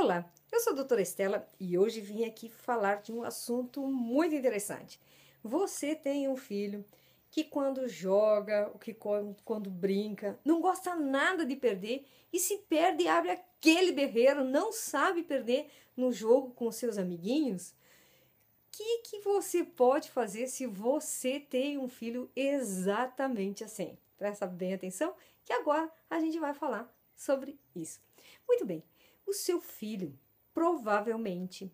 Olá, eu sou a doutora Estela e hoje vim aqui falar de um assunto muito interessante. Você tem um filho que quando joga, ou que quando brinca, não gosta nada de perder e se perde abre aquele berreiro, não sabe perder no jogo com seus amiguinhos? O que você pode fazer se você tem um filho exatamente assim? Presta bem atenção que agora a gente vai falar sobre isso. Muito bem, o seu filho provavelmente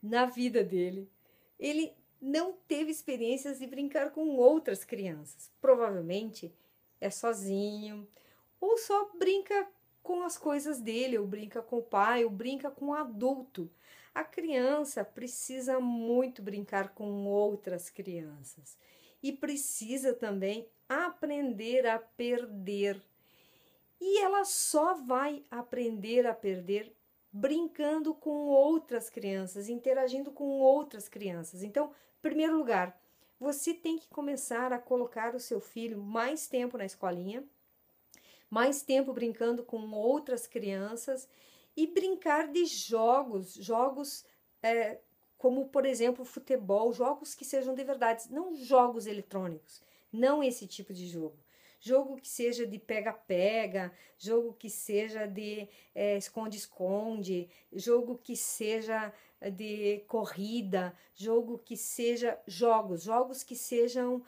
na vida dele ele não teve experiências de brincar com outras crianças. Provavelmente é sozinho ou só brinca com as coisas dele, ou brinca com o pai, ou brinca com o adulto. A criança precisa muito brincar com outras crianças e precisa também aprender a perder. E ela só vai aprender a perder brincando com outras crianças, interagindo com outras crianças. Então, em primeiro lugar, você tem que começar a colocar o seu filho mais tempo na escolinha, mais tempo brincando com outras crianças e brincar de jogos como, por exemplo, futebol, jogos que sejam de verdade, não jogos eletrônicos, não esse tipo de jogo. Jogo que seja de pega-pega, jogo que seja de esconde-esconde, jogo que seja de corrida, jogo que seja jogos que sejam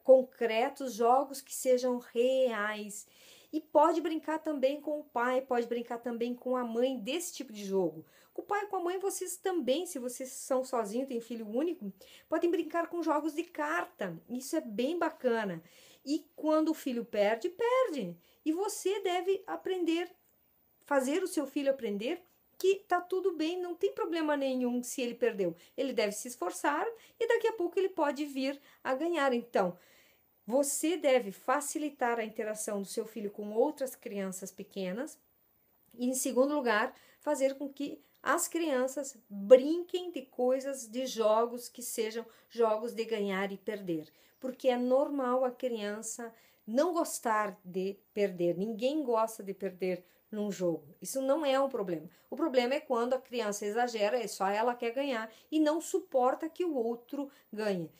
concretos, jogos que sejam reais. E pode brincar também com o pai, pode brincar também com a mãe desse tipo de jogo. Com o pai e com a mãe, vocês também, se vocês são sozinhos, têm filho único, podem brincar com jogos de carta. Isso é bem bacana. E quando o filho perde, perde. E você deve aprender, fazer o seu filho aprender que tá tudo bem, não tem problema nenhum se ele perdeu. Ele deve se esforçar e daqui a pouco ele pode vir a ganhar. Então, você deve facilitar a interação do seu filho com outras crianças pequenas e, em segundo lugar, fazer com que as crianças brinquem de coisas, de jogos que sejam jogos de ganhar e perder. Porque é normal a criança não gostar de perder. Ninguém gosta de perder num jogo. Isso não é um problema. O problema é quando a criança exagera, é só ela quer ganhar e não suporta que o outro ganhe.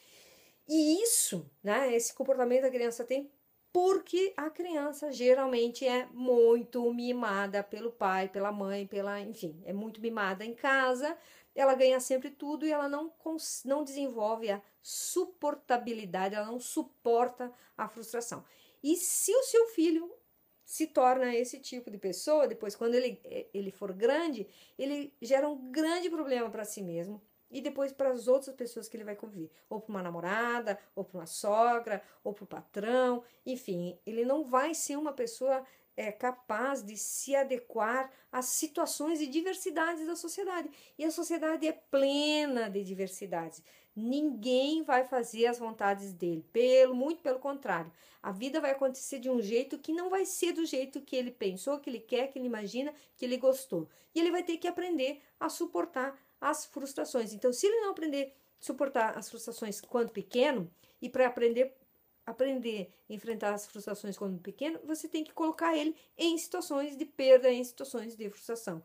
E isso, né, esse comportamento a criança tem porque a criança geralmente é muito mimada pelo pai, pela mãe, enfim, é muito mimada em casa, ela ganha sempre tudo e ela não desenvolve a suportabilidade, ela não suporta a frustração. E se o seu filho se torna esse tipo de pessoa, depois quando ele for grande, ele gera um grande problema para si mesmo. E depois para as outras pessoas que ele vai conviver. Ou para uma namorada, ou para uma sogra, ou para o patrão. Enfim, ele não vai ser uma pessoa capaz de se adequar às situações e diversidades da sociedade. E a sociedade é plena de diversidades. Ninguém vai fazer as vontades dele. Muito pelo contrário. A vida vai acontecer de um jeito que não vai ser do jeito que ele pensou, que ele quer, que ele imagina, que ele gostou. E ele vai ter que aprender a suportar as frustrações. Então, se ele não aprender a suportar as frustrações quando pequeno, e para aprender a enfrentar as frustrações quando pequeno, você tem que colocar ele em situações de perda, em situações de frustração.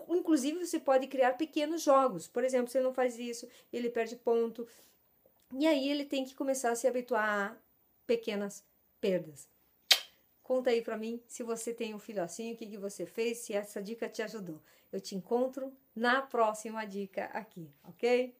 Inclusive, você pode criar pequenos jogos. Por exemplo, se ele não faz isso, ele perde ponto. E aí ele tem que começar a se habituar a pequenas perdas. Conta aí pra mim se você tem um filho assim, o que você fez, se essa dica te ajudou. Eu te encontro na próxima dica aqui, ok?